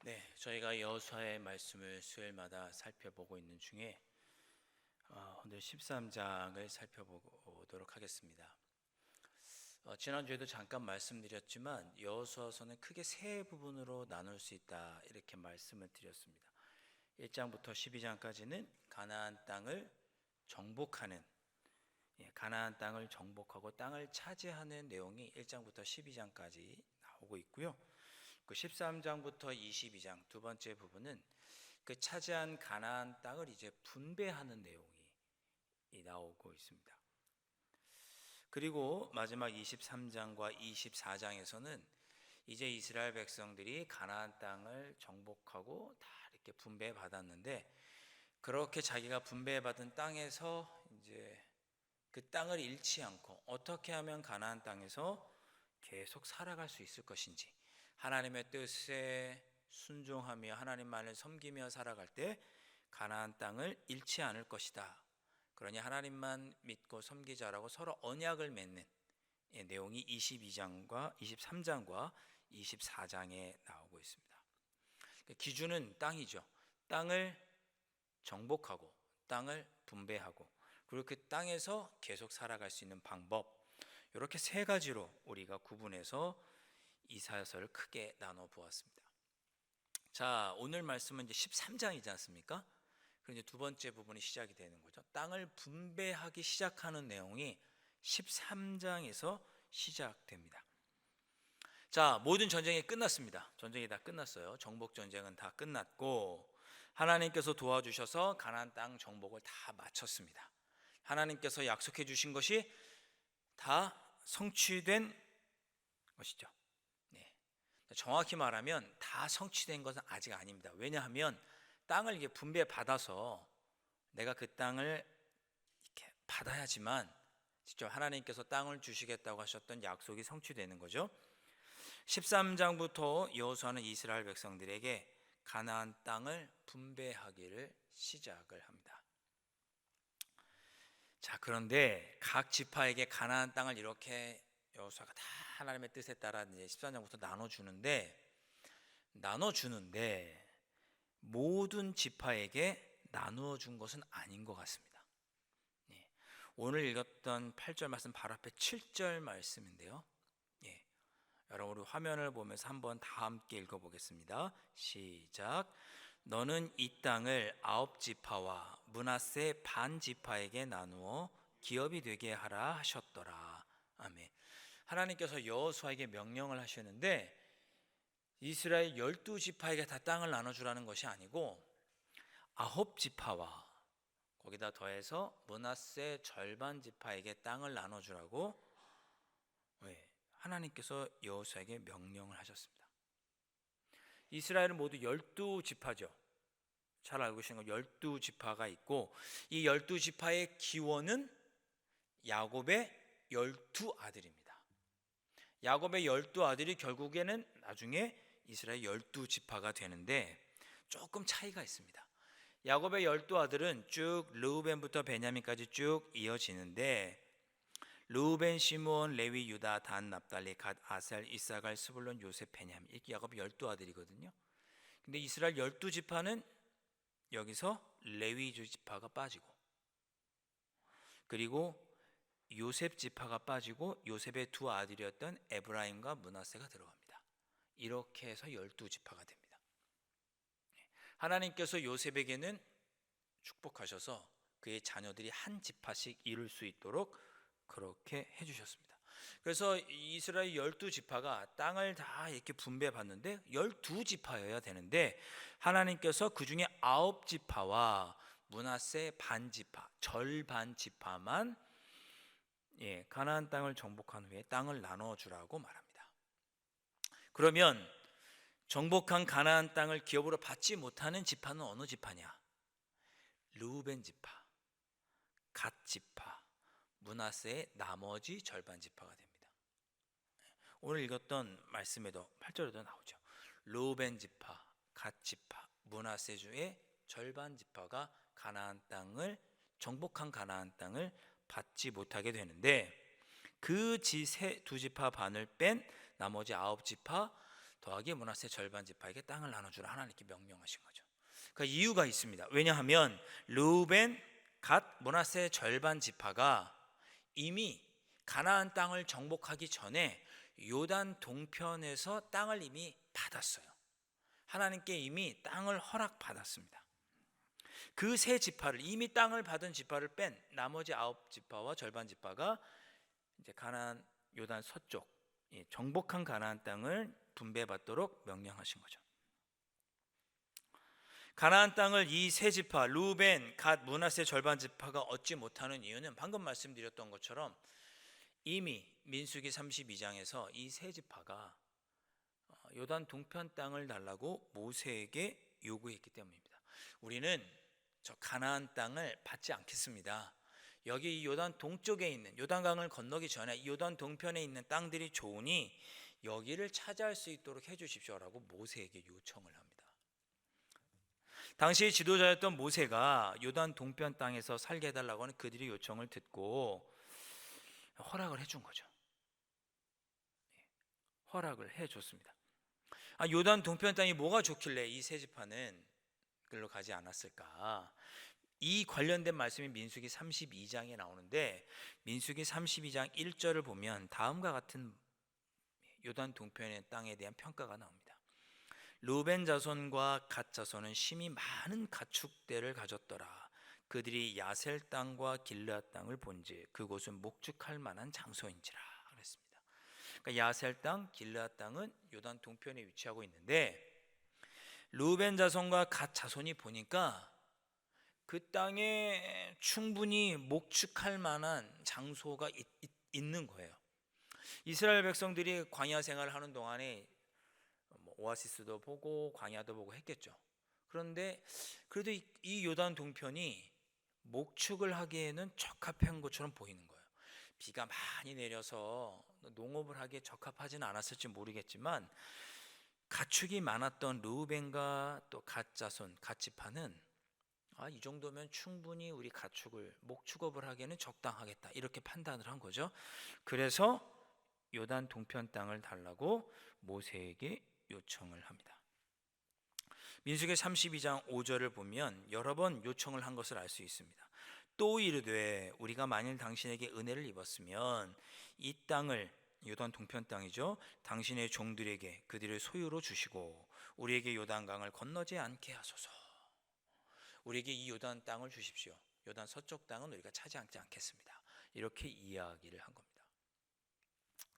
네, 저희가 여호수아의 말씀을 수요일마다 살펴보고 있는 중에 오늘 13장을 살펴보도록 하겠습니다. 지난주에도 잠깐 말씀드렸지만 여호수아서는 크게 세 부분으로 나눌 수 있다 이렇게 말씀을 드렸습니다. 1장부터 12장까지는 가나안 땅을 정복하는 가나안 땅을 정복하고 땅을 차지하는 내용이 1장부터 12장까지 나오고 있고요. 그 13장부터 22장 두 번째 부분은 그 차지한 가나안 땅을 이제 분배하는 내용이 나오고 있습니다. 그리고 마지막 23장과 24장에서는 이제 이스라엘 백성들이 가나안 땅을 정복하고 다 이렇게 분배받았는데, 그렇게 자기가 분배받은 땅에서 이제 그 땅을 잃지 않고 어떻게 하면 가나안 땅에서 계속 살아갈 수 있을 것인지, 하나님의 뜻에 순종하며 하나님만을 섬기며 살아갈 때 가나안 땅을 잃지 않을 것이다. 그러니 하나님만 믿고 섬기자라고 서로 언약을 맺는 내용이 22장과 23장과 24장에 나오고 있습니다. 기준은 땅이죠. 땅을 정복하고 땅을 분배하고 그리고 그 땅에서 계속 살아갈 수 있는 방법, 이렇게 세 가지로 우리가 구분해서 이사야서를 크게 나눠 보았습니다. 자, 오늘 말씀은 이제 13장이지 않습니까? 그럼 이제 두 번째 부분이 시작이 되는 거죠. 땅을 분배하기 시작하는 내용이 13장에서 시작됩니다. 자, 모든 전쟁이 끝났습니다. 전쟁이 다 끝났어요. 정복 전쟁은 다 끝났고 하나님께서 도와주셔서 가나안 땅 정복을 다 마쳤습니다. 하나님께서 약속해 주신 것이 다 성취된 것이죠. 정확히 말하면 다 성취된 것은 아직 아닙니다. 왜냐하면 땅을 이게 분배받아서 내가 그 땅을 이렇게 받아야지만 직접 하나님께서 땅을 주시겠다고 하셨던 약속이 성취되는 거죠. 13장부터 여호수아는 이스라엘 백성들에게 가나안 땅을 분배하기를 시작을 합니다. 자, 그런데 각 지파에게 가나안 땅을 이렇게 여호수아가 다 하나님의 뜻에 따라 이제 13장부터 나눠주는데 모든 지파에게 나누어 준 것은 아닌 것 같습니다. 오늘 읽었던 8절 말씀 바로 앞에 7절 말씀인데요. 여러분, 우리 화면을 보면서 한번 다 함께 읽어보겠습니다. 시작. 너는 이 땅을 9지파와 므낫세 반 지파에게 나누어 기업이 되게 하라 하셨더라. 아멘. 하나님께서 여호수아에게 명령을 하셨는데 이스라엘 12지파에게 다 땅을 나눠주라는 것이 아니고 9지파와 거기다 더해서 므낫세 절반 지파에게 땅을 나눠주라고 하나님께서 여호수아에게 명령을 하셨습니다. 이스라엘은 모두 12지파죠. 잘 알고 계신 거 12지파가 있고 이 12지파의 기원은 야곱의 12아들입니다. 야곱의 12아들이 결국에는 나중에 이스라엘 12지파가 되는데 조금 차이가 있습니다. 야곱의 12아들은 쭉 르우벤부터 베냐민까지 쭉 이어지는데 르우벤, 시므온, 레위, 유다, 단, 납달리, 갓, 아셀, 이사갈, 스불론, 요셉, 베냐민, 이렇게 야곱의 12아들이거든요. 근데 이스라엘 12지파는 여기서 레위 지파가 빠지고 그리고 요셉 지파가 빠지고 요셉의 두 아들이었던 에브라임과 므낫세가 들어갑니다. 이렇게 해서 12지파가 됩니다. 하나님께서 요셉에게는 축복하셔서 그의 자녀들이 한 지파씩 이룰 수 있도록 그렇게 해주셨습니다. 그래서 이스라엘 12지파가 땅을 다 이렇게 분배받는데 12지파여야 되는데 하나님께서 그 중에 9지파와 므낫세 반지파, 절반 지파만 가나안 땅을 정복한 후에 땅을 나눠주라고 말합니다. 그러면 정복한 가나안 땅을 기업으로 받지 못하는 지파는 어느 지파냐? 르우벤 지파, 갓 지파, 므낫세의 나머지 절반 지파가 됩니다. 오늘 읽었던 말씀에도 8절에도 나오죠. 르우벤 지파, 갓 지파, 므낫세 주의 절반 지파가 가나안 땅을 정복한 가나안 땅을 받지 못하게 되는데 그 두 지파 반을 뺀 나머지 9지파 더하기 므낫세 절반 지파에게 땅을 나눠주라 하나님께 명령하신 거죠. 그 이유가 있습니다. 왜냐하면 르우벤, 갓, 므낫세 절반 지파가 이미 가나안 땅을 정복하기 전에 요단 동편에서 땅을 이미 받았어요. 하나님께 이미 땅을 허락받았습니다. 그 세 지파를, 이미 땅을 받은 지파를 뺀 나머지 9지파와 절반 지파가 이제 가나안 요단 서쪽 정복한 가나안 땅을 분배받도록 명령하신 거죠. 가나안 땅을 이 세 지파 루벤, 갓, 므낫세 절반 지파가 얻지 못하는 이유는 방금 말씀드렸던 것처럼 이미 민수기 32장에서 이 세 지파가 요단 동편 땅을 달라고 모세에게 요구했기 때문입니다. 우리는 저 가나안 땅을 받지 않겠습니다. 여기 이 요단 동쪽에 있는, 요단강을 건너기 전에 이 요단 동편에 있는 땅들이 좋으니 여기를 차지할 수 있도록 해주십시오라고 모세에게 요청을 합니다. 당시 지도자였던 모세가 요단 동편 땅에서 살게 해달라고 하는 그들의 요청을 듣고 허락을 해준 거죠. 허락을 해줬습니다. 요단 동편 땅이 뭐가 좋길래 이 세 지파는 글로 가지 않았을까? 이 관련된 말씀이 민수기 32장에 나오는데 민수기 32장 1절을 보면 다음과 같은 요단 동편의 땅에 대한 평가가 나옵니다. 루벤 자손과 갓 자손은 심히 많은 가축대를 가졌더라. 그들이 야셀 땅과 길르앗 땅을 본즉 그곳은 목축할 만한 장소인지라 그랬습니다. 그러니까 야셀 땅, 길르앗 땅은 요단 동편에 위치하고 있는데 루벤 자손과 갓 자손이 보니까 그 땅에 충분히 목축할 만한 장소가 있는 거예요. 이스라엘 백성들이 광야 생활을 하는 동안에 오아시스도 보고 광야도 보고 했겠죠. 그런데 그래도 이 요단 동편이 목축을 하기에는 적합한 것처럼 보이는 거예요. 비가 많이 내려서 농업을 하기에 적합하지는 않았을지 모르겠지만 가축이 많았던 르우벤과 또 갓 자손, 갓 지파는 이 정도면 충분히 우리 가축을 목축업을 하기에는 적당하겠다 이렇게 판단을 한 거죠. 그래서 요단 동편 땅을 달라고 모세에게 요청을 합니다. 민수기 32장 5절을 보면 여러 번 요청을 한 것을 알 수 있습니다. 또 이르되 우리가 만일 당신에게 은혜를 입었으면 이 땅을 요단 동편 땅이죠. 당신의 종들에게 그들의 소유로 주시고 우리에게 요단강을 건너지 않게 하소서. 우리에게 이 요단 땅을 주십시오. 요단 서쪽 땅은 우리가 차지하지 않겠습니다. 이렇게 이야기를 한 겁니다.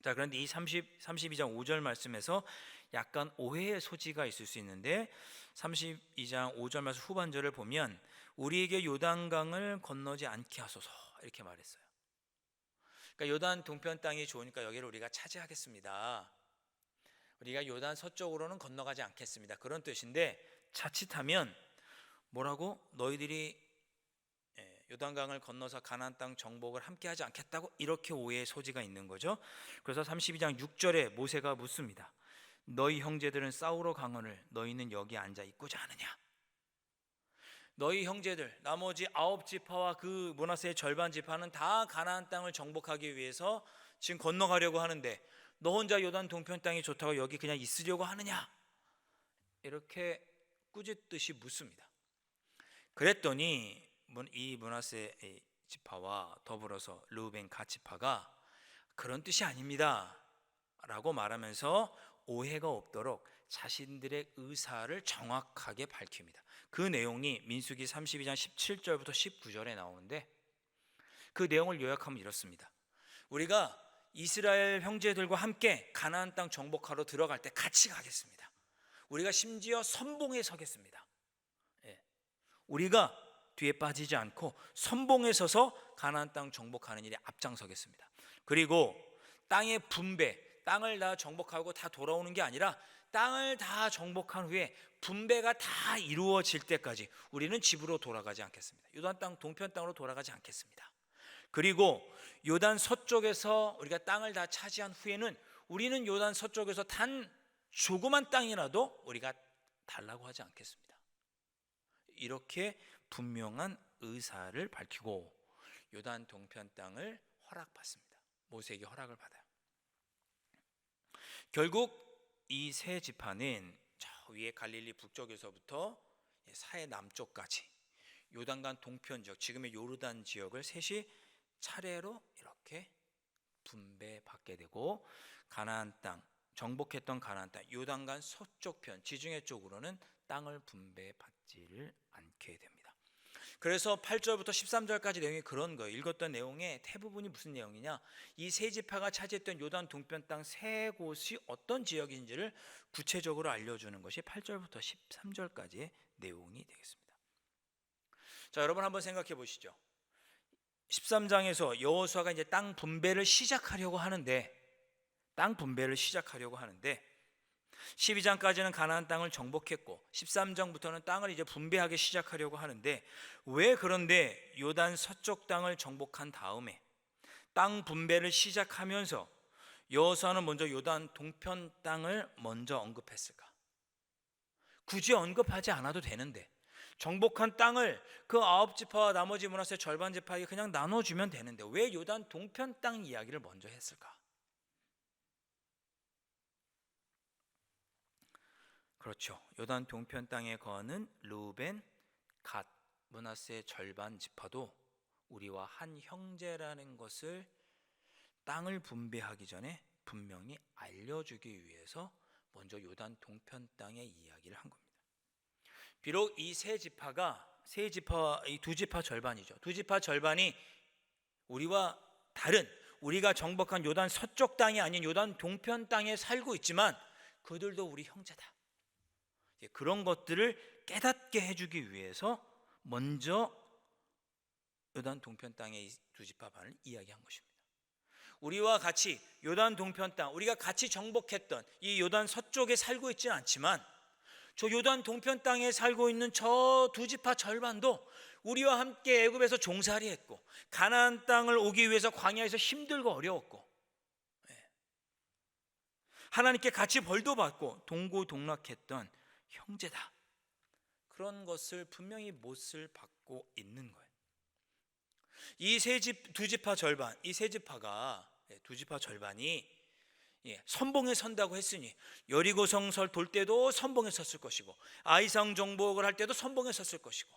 자, 그런데 이 32장 5절 말씀에서 약간 오해의 소지가 있을 수 있는데 32장 5절 말씀 후반절을 보면 우리에게 요단강을 건너지 않게 하소서 이렇게 말했어요. 그러니까 요단 동편 땅이 좋으니까 여기를 우리가 차지하겠습니다. 우리가 요단 서쪽으로는 건너가지 않겠습니다. 그런 뜻인데 자칫하면 뭐라고? 너희들이 요단강을 건너서 가나안 땅 정복을 함께 하지 않겠다고 이렇게 오해의 소지가 있는 거죠. 그래서 32장 6절에 모세가 묻습니다. 너희 형제들은 싸우러 강원을 너희는 여기 앉아 있고자 하느냐? 너희 형제들 나머지 9지파와 그 므낫세의 절반 지파는 다 가나안 땅을 정복하기 위해서 지금 건너가려고 하는데 너 혼자 요단 동편 땅이 좋다고 여기 그냥 있으려고 하느냐? 이렇게 꾸짖듯이 묻습니다. 그랬더니 이 므낫세 지파와 더불어서 르우벤 갓 지파가 그런 뜻이 아닙니다 라고 말하면서 오해가 없도록 자신들의 의사를 정확하게 밝힙니다. 그 내용이 민수기 32장 17절부터 19절에 나오는데 그 내용을 요약하면 이렇습니다. 우리가 이스라엘 형제들과 함께 가나안 땅 정복하러 들어갈 때 같이 가겠습니다. 우리가 심지어 선봉에 서겠습니다. 우리가 뒤에 빠지지 않고 선봉에 서서 가나안 땅 정복하는 일에 앞장서겠습니다. 그리고 땅의 분배, 땅을 다 정복하고 다 돌아오는 게 아니라 땅을 다 정복한 후에 분배가 다 이루어질 때까지 우리는 집으로 돌아가지 않겠습니다. 요단 땅 동편 땅으로 돌아가지 않겠습니다. 그리고 요단 서쪽에서 우리가 땅을 다 차지한 후에는 우리는 요단 서쪽에서 단 조그만 땅이라도 우리가 달라고 하지 않겠습니다. 이렇게 분명한 의사를 밝히고 요단 동편 땅을 허락받습니다. 모세에게 허락을 받아요. 결국 이 세 지파는 저 위에 갈릴리 북쪽에서부터 사해 남쪽까지 요단강 동편 지역, 지금의 요르단 지역을 셋이 차례로 이렇게 분배받게 되고 가나안 땅, 정복했던 가나안 땅, 요단강 서쪽편, 지중해 쪽으로는 땅을 분배받지를 않게 됩니다. 그래서 8절부터 13절까지 내용이 그런 거예요. 읽었던 내용의 대부분이 무슨 내용이냐, 이 세 지파가 차지했던 요단 동편 땅 세 곳이 어떤 지역인지를 구체적으로 알려주는 것이 8절부터 13절까지의 내용이 되겠습니다. 자, 여러분 한번 생각해 보시죠. 13장에서 여호수아가 이제 땅 분배를 시작하려고 하는데 12장까지는 가나안 땅을 정복했고 13장부터는 땅을 이제 분배하기 시작하려고 하는데, 왜 그런데 요단 서쪽 땅을 정복한 다음에 땅 분배를 시작하면서 여호수아는 먼저 요단 동편 땅을 먼저 언급했을까? 굳이 언급하지 않아도 되는데 정복한 땅을 그 9지파와 나머지 므낫세 절반 지파에게 그냥 나눠주면 되는데 왜 요단 동편 땅 이야기를 먼저 했을까? 그렇죠. 요단 동편 땅에 거하는 르우벤, 갓, 므낫세 절반 지파도 우리와 한 형제라는 것을 땅을 분배하기 전에 분명히 알려주기 위해서 먼저 요단 동편 땅의 이야기를 한 겁니다. 비록 이 세 지파가 이 두 지파 절반이죠. 두 지파 절반이 우리와 다른, 우리가 정복한 요단 서쪽 땅이 아닌 요단 동편 땅에 살고 있지만 그들도 우리 형제다. 그런 것들을 깨닫게 해주기 위해서 먼저 요단 동편 땅의 두 지파 반을 이야기한 것입니다. 우리와 같이 요단 동편 땅, 우리가 같이 정복했던 이 요단 서쪽에 살고 있지는 않지만 저 요단 동편 땅에 살고 있는 저 두 지파 절반도 우리와 함께 애굽에서 종살이했고 가나안 땅을 오기 위해서 광야에서 힘들고 어려웠고 하나님께 같이 벌도 받고 동고동락했던 형제다. 그런 것을 분명히 못을 받고 있는 거예요. 이 두 지파 절반, 이 세 지파가 두 지파 절반이 선봉에 선다고 했으니 여리고 성설 돌 때도 선봉에 섰을 것이고 아이상 정복을 할 때도 선봉에 섰을 것이고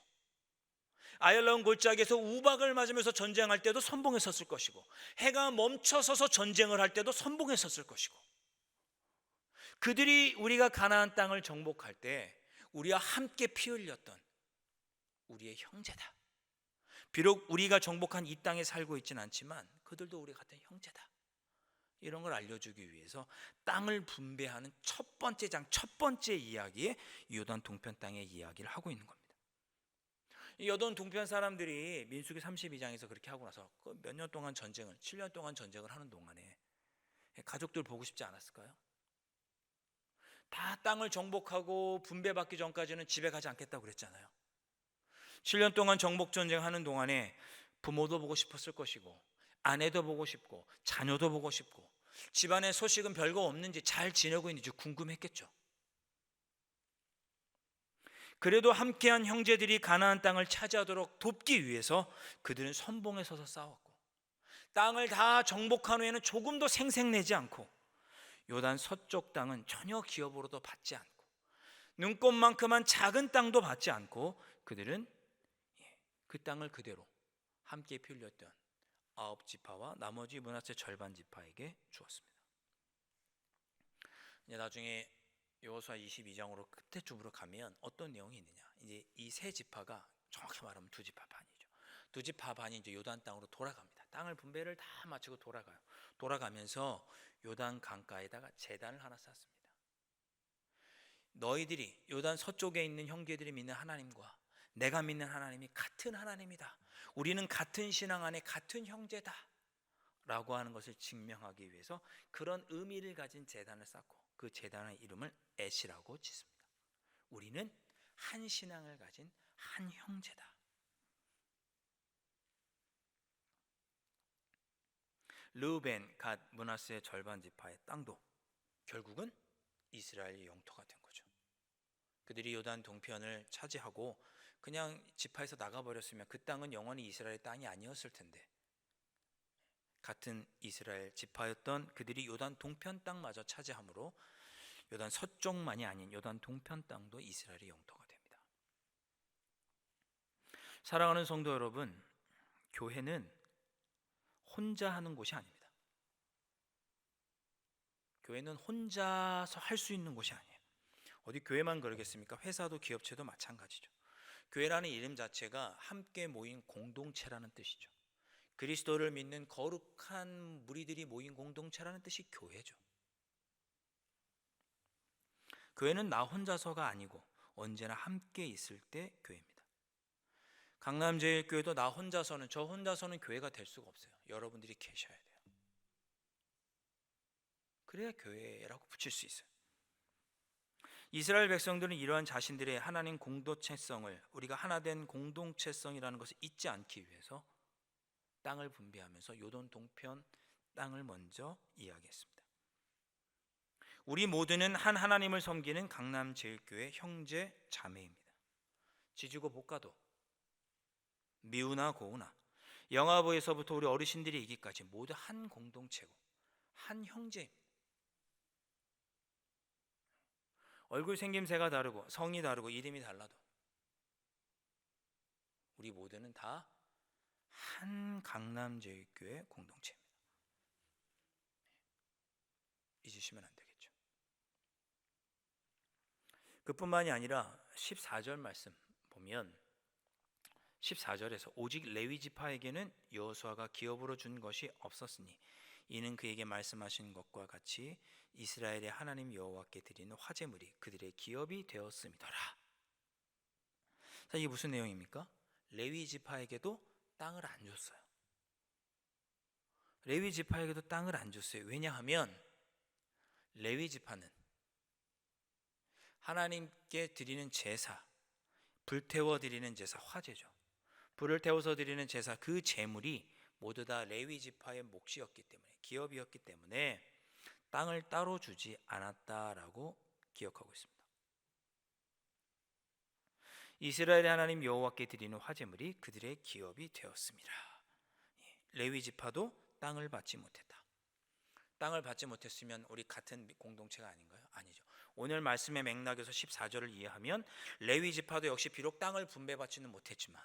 아얄라온 골짜기에서 우박을 맞으면서 전쟁할 때도 선봉에 섰을 것이고 해가 멈춰서서 전쟁을 할 때도 선봉에 섰을 것이고, 그들이 우리가 가나안 땅을 정복할 때 우리와 함께 피 흘렸던 우리의 형제다. 비록 우리가 정복한 이 땅에 살고 있지는 않지만 그들도 우리 같은 형제다. 이런 걸 알려주기 위해서 땅을 분배하는 첫 번째 장, 첫 번째 이야기에 요단 동편 땅의 이야기를 하고 있는 겁니다. 이 요단 동편 사람들이 민수기 32장에서 그렇게 하고 나서 몇 년 동안 7년 동안 전쟁을 하는 동안에 가족들 보고 싶지 않았을까요? 다 땅을 정복하고 분배받기 전까지는 집에 가지 않겠다고 그랬잖아요. 7년 동안 정복 전쟁하는 동안에 부모도 보고 싶었을 것이고 아내도 보고 싶고 자녀도 보고 싶고 집안의 소식은 별거 없는지 잘 지내고 있는지 궁금했겠죠. 그래도 함께한 형제들이 가나안 땅을 차지하도록 돕기 위해서 그들은 선봉에 서서 싸웠고 땅을 다 정복한 후에는 조금도 생색내지 않고 요단 서쪽 땅은 전혀 기업으로도 받지 않고 눈꽃만큼한 작은 땅도 받지 않고 그들은 그 땅을 그대로 함께 피 흘렸던 9지파와 나머지 므낫세 절반 지파에게 주었습니다. 이제 나중에 여호수아 22장으로 끝에쯤으로 가면 어떤 내용이 있느냐, 이제 이 세 지파가 정확히 말하면 두 지파 반이죠. 두 지파 반이 이제 요단 땅으로 돌아갑니다. 땅을 분배를 다 마치고 돌아가요. 돌아가면서 요단 강가에다가 제단을 하나 쌓습니다. 너희들이 요단 서쪽에 있는 형제들이 믿는 하나님과 내가 믿는 하나님이 같은 하나님이다. 우리는 같은 신앙 안에 같은 형제다 라고 하는 것을 증명하기 위해서 그런 의미를 가진 제단을 쌓고 그 제단의 이름을 엣이라고 짓습니다. 우리는 한 신앙을 가진 한 형제다. 르우벤, 갓, 므낫세 절반 지파의 땅도 결국은 이스라엘의 영토가 된 거죠. 그들이 요단 동편을 차지하고 그냥 지파에서 나가버렸으면 그 땅은 영원히 이스라엘의 땅이 아니었을 텐데 같은 이스라엘 지파였던 그들이 요단 동편 땅마저 차지함으로 요단 서쪽만이 아닌 요단 동편 땅도 이스라엘의 영토가 됩니다. 사랑하는 성도 여러분, 교회는 혼자 하는 곳이 아닙니다. 교회는 혼자서 할 수 있는 곳이 아니에요. 어디 교회만 그러겠습니까? 회사도 기업체도 마찬가지죠. 교회라는 이름 자체가 함께 모인 공동체라는 뜻이죠. 그리스도를 믿는 거룩한 무리들이 모인 공동체라는 뜻이 교회죠. 교회는 나 혼자서가 아니고 언제나 함께 있을 때 교회입니다. 강남제일교회도 나 혼자서는, 저 혼자서는 교회가 될 수가 없어요. 여러분들이 계셔야 돼요. 그래야 교회라고 붙일 수 있어요. 이스라엘 백성들은 이러한 자신들의 하나님 공동체성을, 우리가 하나된 공동체성이라는 것을 잊지 않기 위해서 땅을 분배하면서 요돈 동편 땅을 먼저 이야기했습니다. 우리 모두는 한 하나님을 섬기는 강남제일교회 형제 자매입니다. 지지고 볶아도, 미우나 고우나, 영아부에서부터 우리 어르신들이 이기까지 모두 한 공동체고 한 형제입니다. 얼굴 생김새가 다르고 성이 다르고 이름이 달라도 우리 모두는 다 한 강남제일교회 공동체입니다. 잊으시면 안 되겠죠. 그뿐만이 아니라 14절 말씀 보면 14절에서 오직 레위 지파에게는 여호수아가 기업으로 준 것이 없었으니 이는 그에게 말씀하신 것과 같이 이스라엘의 하나님 여호와께 드리는 화제물이 그들의 기업이 되었음이더라. 자, 이게 무슨 내용입니까? 레위 지파에게도 땅을 안 줬어요. 레위 지파에게도 땅을 안 줬어요. 왜냐하면 레위 지파는 하나님께 드리는 제사, 불태워 드리는 제사, 화제죠. 불을 태워서 드리는 제사, 그 제물이 모두 다 레위 지파의 몫이었기 때문에, 기업이었기 때문에 땅을 따로 주지 않았다라고 기억하고 있습니다. 이스라엘의 하나님 여호와께 드리는 화제물이 그들의 기업이 되었습니다. 레위 지파도 땅을 받지 못했다. 땅을 받지 못했으면 우리 같은 공동체가 아닌가요? 아니죠. 오늘 말씀의 맥락에서 14절을 이해하면 레위 지파도 역시 비록 땅을 분배받지는 못했지만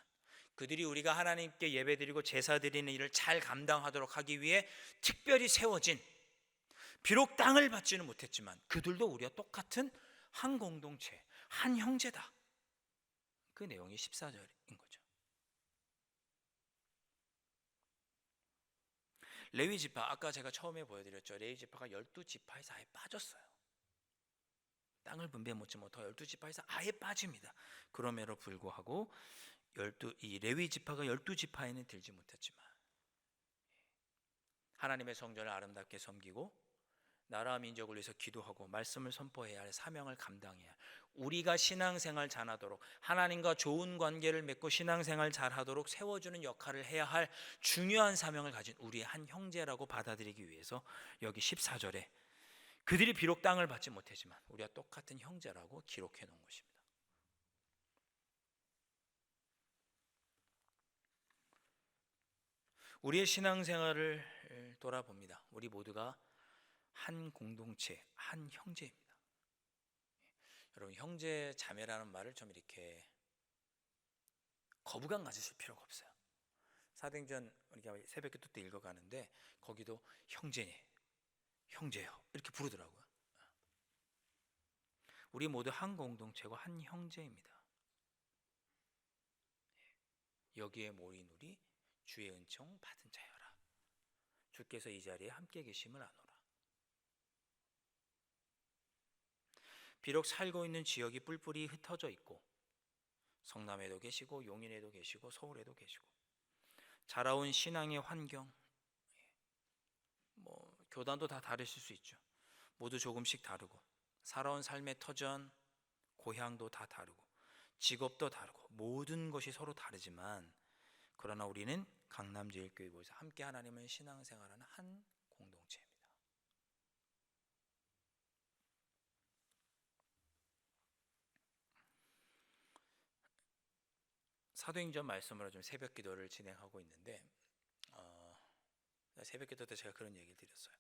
그들이 우리가 하나님께 예배드리고 제사 드리는 일을 잘 감당하도록 하기 위해 특별히 세워진, 비록 땅을 받지는 못했지만 그들도 우리와 똑같은 한 공동체, 한 형제다. 그 내용이 14절인 거죠. 레위 지파, 아까 제가 처음에 보여드렸죠. 레위 지파가 12지파에서 아예 빠졌어요. 땅을 분배 못지 못하고 12지파에서 아예 빠집니다. 그럼에도 불구하고 이 레위 지파가 12지파에는 들지 못했지만 하나님의 성전을 아름답게 섬기고 나라와 민족을 위해서 기도하고 말씀을 선포해야 할 사명을 감당해야 할, 우리가 신앙생활 잘하도록 하나님과 좋은 관계를 맺고 신앙생활 잘하도록 세워주는 역할을 해야 할 중요한 사명을 가진 우리의 한 형제라고 받아들이기 위해서 여기 14절에 그들이 비록 땅을 받지 못했지만 우리와 똑같은 형제라고 기록해 놓은 것입니다. 우리의 신앙생활을 돌아봅니다. 우리 모두가 한 공동체, 한 형제입니다. 여러분, 형제 자매라는 말을 좀 이렇게 거부감 가지실 필요가 없어요. 사도행전 우리가 새벽기도 때 읽어가는데 거기도 형제요 이렇게 부르더라고요. 우리 모두 한 공동체고 한 형제입니다. 여기에 모인 우리 주의 은총 받은 자여라. 주께서 이 자리에 함께 계심을 아노라. 비록 살고 있는 지역이 뿔뿔이 흩어져 있고 성남에도 계시고 용인에도 계시고 서울에도 계시고 자라온 신앙의 환경, 교단도 다 다르실 수 있죠. 모두 조금씩 다르고 살아온 삶의 터전, 고향도 다 다르고 직업도 다르고 모든 것이 서로 다르지만 그러나 우리는 강남제일교회에서 함께 하나님을 신앙생활하는 한 공동체입니다. 사도행전 말씀으로 좀 새벽기도를 진행하고 있는데 새벽기도 때 제가 그런 얘기를 드렸어요.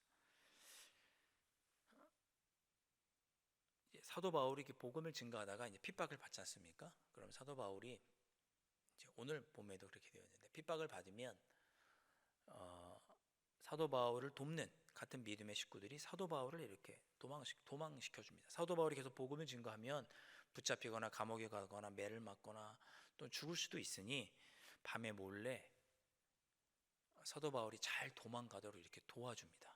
사도 바울이 이렇게 복음을 증거하다가 이제 핍박을 받지 않습니까? 그럼 사도 바울이 이제 오늘 본문에도 그렇게 되어 있는데 핍박을 받으면 사도 바울을 돕는 같은 믿음의 식구들이 사도 바울을 이렇게 도망시켜 줍니다. 사도 바울이 계속 복음을 증거하면 붙잡히거나 감옥에 가거나 매를 맞거나 또 죽을 수도 있으니 밤에 몰래 사도 바울이 잘 도망가도록 이렇게 도와줍니다.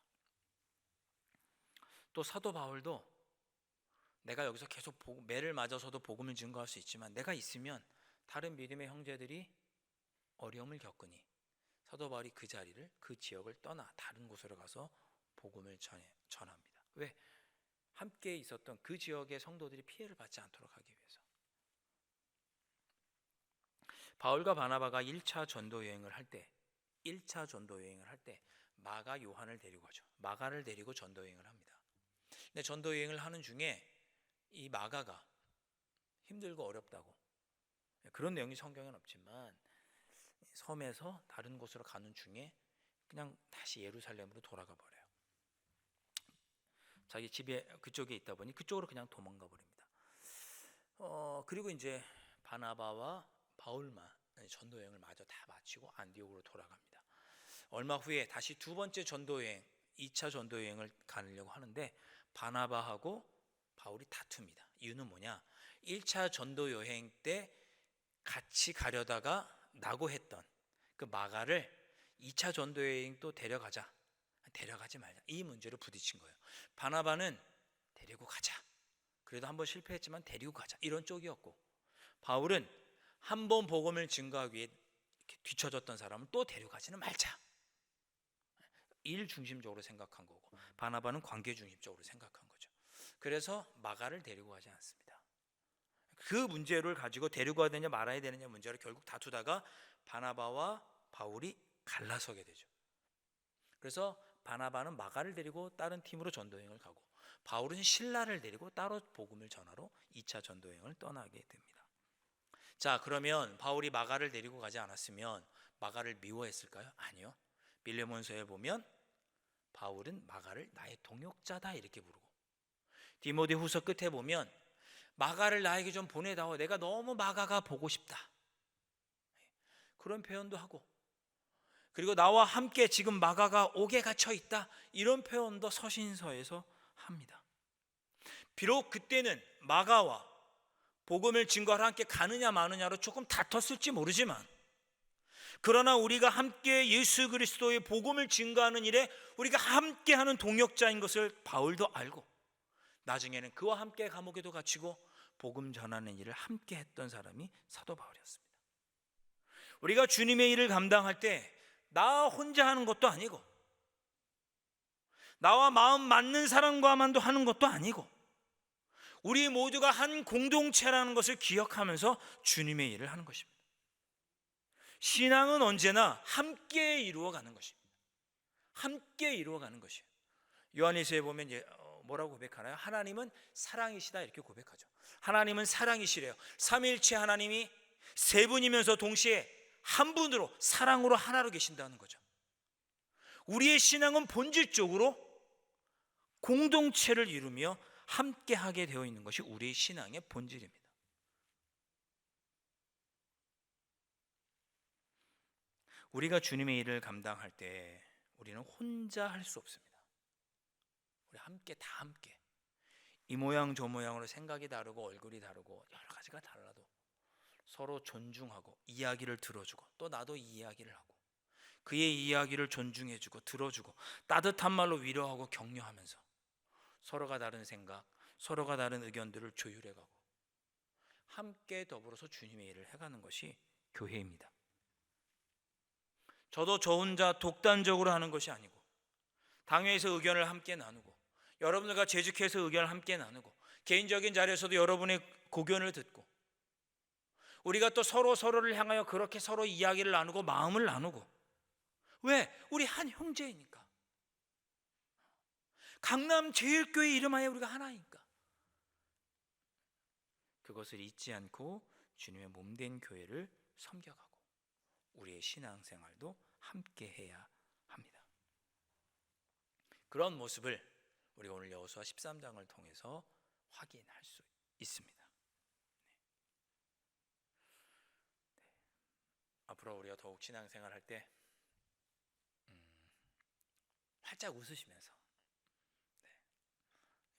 또 사도 바울도 내가 여기서 계속 매를 맞아서도 복음을 증거할 수 있지만 내가 있으면 다른 믿음의 형제들이 어려움을 겪으니 사도 바울이 그 자리를, 그 지역을 떠나 다른 곳으로 가서 복음을 전합니다. 왜? 함께 있었던 그 지역의 성도들이 피해를 받지 않도록 하기 위해서. 바울과 바나바가 1차 전도 여행을 할 때 마가 요한을 데리고 가죠. 마가를 데리고 전도 여행을 합니다. 근데 전도 여행을 하는 중에 이 마가가 힘들고 어렵다고, 그런 내용이 성경에는 없지만 섬에서 다른 곳으로 가는 중에 그냥 다시 예루살렘으로 돌아가 버려요. 자기 집에 그쪽에 있다 보니 그쪽으로 그냥 도망가 버립니다. 그리고 이제 바나바와 바울만 전도 여행을 마저 다 마치고 안디옥으로 돌아갑니다. 얼마 후에 다시 두 번째 전도 여행, 2차 전도 여행을 가려고 하는데 바나바하고 바울이 다툽니다. 이유는 뭐냐? 1차 전도 여행 때 같이 가려다가 낙오했던 그 마가를 2차 전도 여행 또 데려가지 말자, 이 문제로 부딪힌 거예요. 바나바는 데리고 가자, 그래도 한번 실패했지만 데리고 가자, 이런 쪽이었고, 바울은 한 번 복음을 증거하기 위해 이렇게 뒤처졌던 사람을 또 데려가지는 말자, 일 중심적으로 생각한 거고, 바나바는 관계 중심적으로 생각한 거죠. 그래서 마가를 데리고 가지 않습니다. 그 문제를 가지고 데리고 가야 되냐 말아야 되느냐 문제를 결국 다투다가 바나바와 바울이 갈라서게 되죠. 그래서 바나바는 마가를 데리고 다른 팀으로 전도여행을 가고, 바울은 실라를 데리고 따로 복음을 전하러 2차 전도여행을 떠나게 됩니다. 자, 그러면 바울이 마가를 데리고 가지 않았으면 마가를 미워했을까요? 아니요. 빌레몬서에 보면 바울은 마가를 나의 동역자다 이렇게 부르고, 디모데 후서 끝에 보면 마가를 나에게 좀 보내다오, 내가 너무 마가가 보고 싶다, 그런 표현도 하고, 그리고 나와 함께 지금 마가가 옥에 갇혀 있다, 이런 표현도 서신서에서 합니다. 비록 그때는 마가와 복음을 증거하러 함께 가느냐 마느냐로 조금 다퉜을지 모르지만, 그러나 우리가 함께 예수 그리스도의 복음을 증거하는 일에 우리가 함께하는 동역자인 것을 바울도 알고, 나중에는 그와 함께 감옥에도 갇히고 복음 전하는 일을 함께 했던 사람이 사도 바울이었습니다. 우리가 주님의 일을 감당할 때 나 혼자 하는 것도 아니고, 나와 마음 맞는 사람과만도 하는 것도 아니고, 우리 모두가 한 공동체라는 것을 기억하면서 주님의 일을 하는 것입니다. 신앙은 언제나 함께 이루어가는 것입니다. 함께 이루어가는 것이에요. 요한일서에 보면 뭐라고 고백하나요? 하나님은 사랑이시다 이렇게 고백하죠. 하나님은 사랑이시래요. 삼위일체 하나님이 세 분이면서 동시에 한 분으로 사랑으로 하나로 계신다는 거죠. 우리의 신앙은 본질적으로 공동체를 이루며 함께하게 되어 있는 것이 우리의 신앙의 본질입니다. 우리가 주님의 일을 감당할 때 우리는 혼자 할 수 없습니다. 우리 함께, 다 함께, 이 모양 저 모양으로 생각이 다르고 얼굴이 다르고 여러 가지가 달라도 서로 존중하고 이야기를 들어주고, 또 나도 이야기를 하고 그의 이야기를 존중해주고 들어주고 따뜻한 말로 위로하고 격려하면서 서로가 다른 생각, 서로가 다른 의견들을 조율해가고 함께 더불어서 주님의 일을 해가는 것이 교회입니다. 저도 저 혼자 독단적으로 하는 것이 아니고, 당회에서 의견을 함께 나누고, 여러분들과 재직해서 의견을 함께 나누고, 개인적인 자리에서도 여러분의 고견을 듣고, 우리가 또 서로를 향하여 그렇게 서로 이야기를 나누고 마음을 나누고, 왜? 우리 한 형제이니까, 강남제일교회 이름하여 우리가 하나이니까, 그것을 잊지 않고 주님의 몸된 교회를 섬겨가고 우리의 신앙생활도 함께 해야 합니다. 그런 모습을 우리가 오늘 여호수아 13장을 통해서 확인할 수 있습니다. 앞으로 우리가 더욱 신앙생활 할 때 활짝 웃으시면서,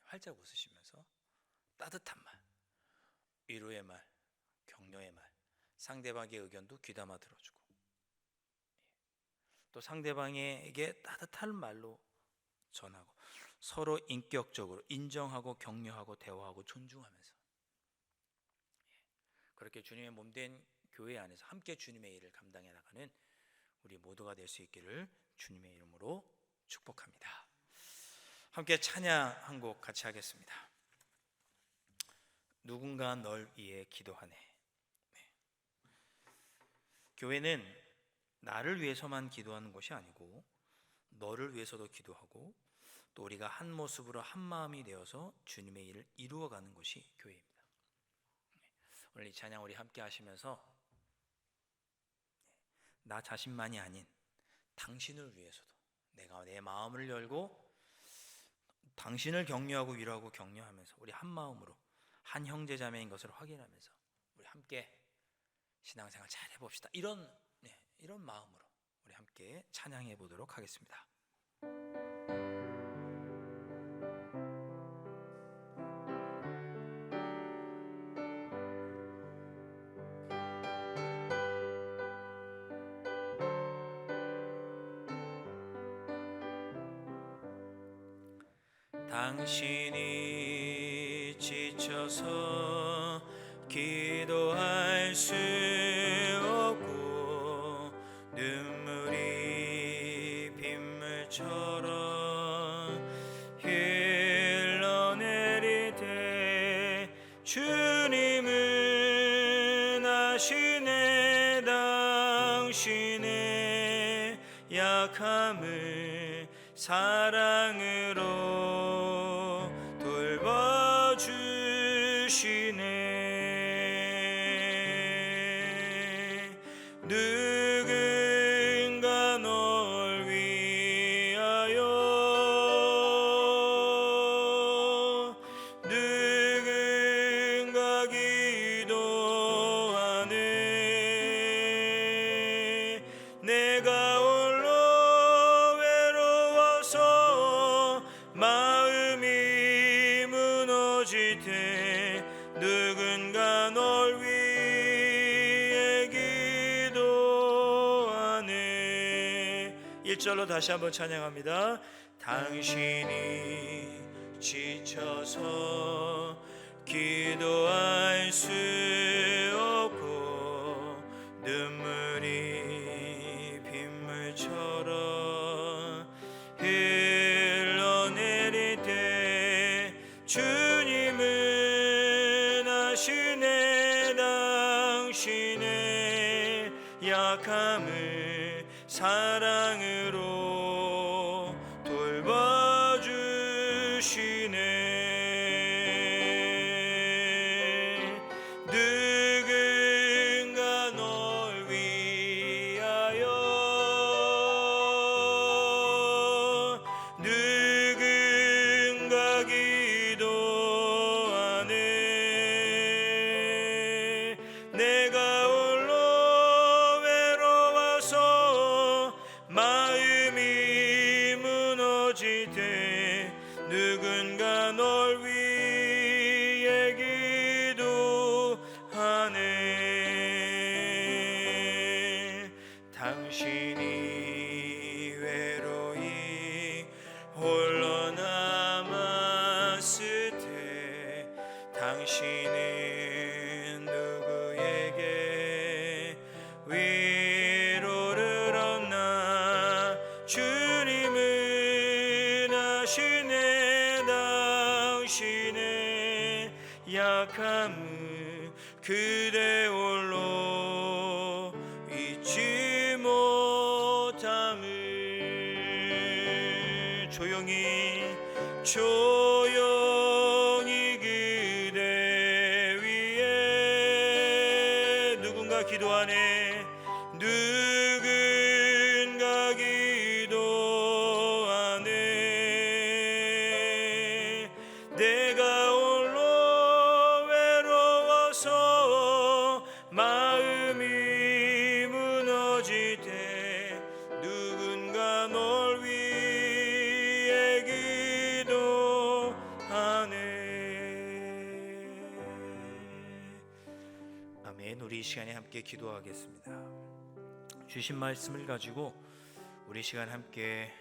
활짝 웃으시면서 따뜻한 말, 위로의 말, 격려의 말, 상대방의 의견도 귀담아 들어주고, 또 상대방에게 따뜻한 말로 전하고, 서로 인격적으로 인정하고 격려하고 대화하고 존중하면서, 그렇게 주님의 몸된 교회 안에서 함께 주님의 일을 감당해 나가는 우리 모두가 될 수 있기를 주님의 이름으로 축복합니다. 함께 찬양 한 곡 같이 하겠습니다. 누군가 널 위해 기도하네. 교회는 나를 위해서만 기도하는 것이 아니고 너를 위해서도 기도하고, 또 우리가 한 모습으로 한 마음이 되어서 주님의 일을 이루어가는 것이 교회입니다. 오늘 이 찬양 우리 함께 하시면서 나 자신만이 아닌 당신을 위해서도 내가 내 마음을 열고 당신을 격려하고 위로하고 격려하면서 우리 한 마음으로 한 형제자매인 것을 확인하면서 우리 함께 신앙생활 잘 해봅시다. 이런 마음으로 우리 함께 찬양해 보도록 하겠습니다. 당신이 지쳐서 기도할 수 없고 눈물이 빗물처럼 흘러내릴 때 주님은 아시네. 당신의 약함을 사랑으로 돌봐주시네. 누군가 널 위하여 누군가 기도하네. 내가 홀로 외로워서 마음이 무너질 때 누군가 널 위해 기도하네. 1절로 다시 한번 찬양합니다. 당신이 지쳐서 기도할 수 없고 눈물이 빗물처럼 흘러내릴 때 주님은 아시네. 당신의 약함을 사랑으로 돌봐주시네. 누군가 널 위하여 누군가 기도하네. 내가 홀로 외로워서 마음이 무너질 때 누군가 널 위해 기도하네. 당신이 외로이 홀로 남았을 때 당신은 누구에게 위로를 얻나. 주님은 아시네. 당신의 약함을 그대 홀로 잊지 못함을. 조용히 그대 위에 누군가 기도하네. 누군가 기도하네. 내가 홀로 마음이 무너질 때 누군가 널 위해 기도하네. 아멘. 우리 이 시간에 함께 기도하겠습니다. 주신 말씀을 가지고 우리 시간 함께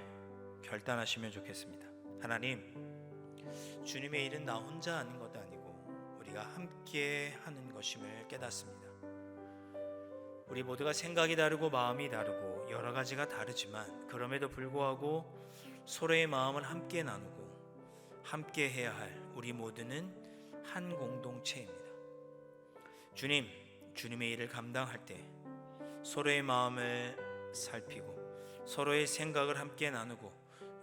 결단하시면 좋겠습니다. 하나님, 주님의 일은 나 혼자 하는 것도 아니고 우리가 함께 하는 것임을 깨닫습니다. 우리 모두가 생각이 다르고 마음이 다르고 여러 가지가 다르지만 그럼에도 불구하고 서로의 마음을 함께 나누고 함께 해야 할 우리 모두는 한 공동체입니다. 주님, 주님의 일을 감당할 때 서로의 마음을 살피고 서로의 생각을 함께 나누고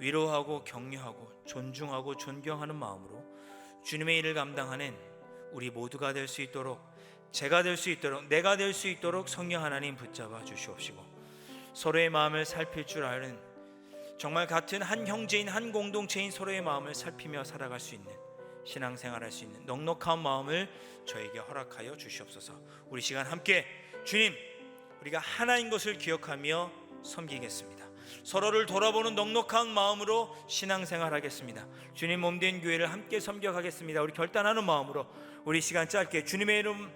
위로하고 격려하고 존중하고 존경하는 마음으로 주님의 일을 감당하는 우리 모두가 될 수 있도록, 제가 될 수 있도록, 내가 될 수 있도록 성령 하나님 붙잡아 주시옵시고, 서로의 마음을 살필 줄 아는, 정말 같은 한 형제인 한 공동체인 서로의 마음을 살피며 살아갈 수 있는, 신앙생활할 수 있는 넉넉한 마음을 저에게 허락하여 주시옵소서. 우리 시간 함께 주님, 우리가 하나인 것을 기억하며 섬기겠습니다. 서로를 돌아보는 넉넉한 마음으로 신앙생활하겠습니다. 주님 몸된 교회를 함께 섬겨가겠습니다. 우리 결단하는 마음으로 우리 시간 짧게 주님의 이름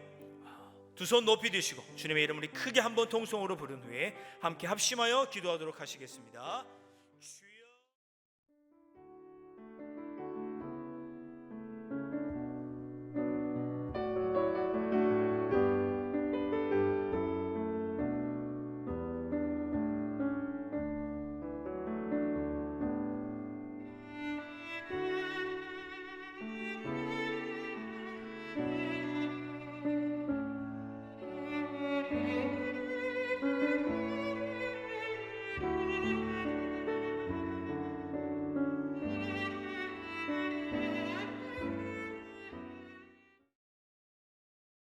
두 손 높이 드시고 주님의 이름 우리 크게 한번 통성으로 부른 후에 함께 합심하여 기도하도록 하시겠습니다.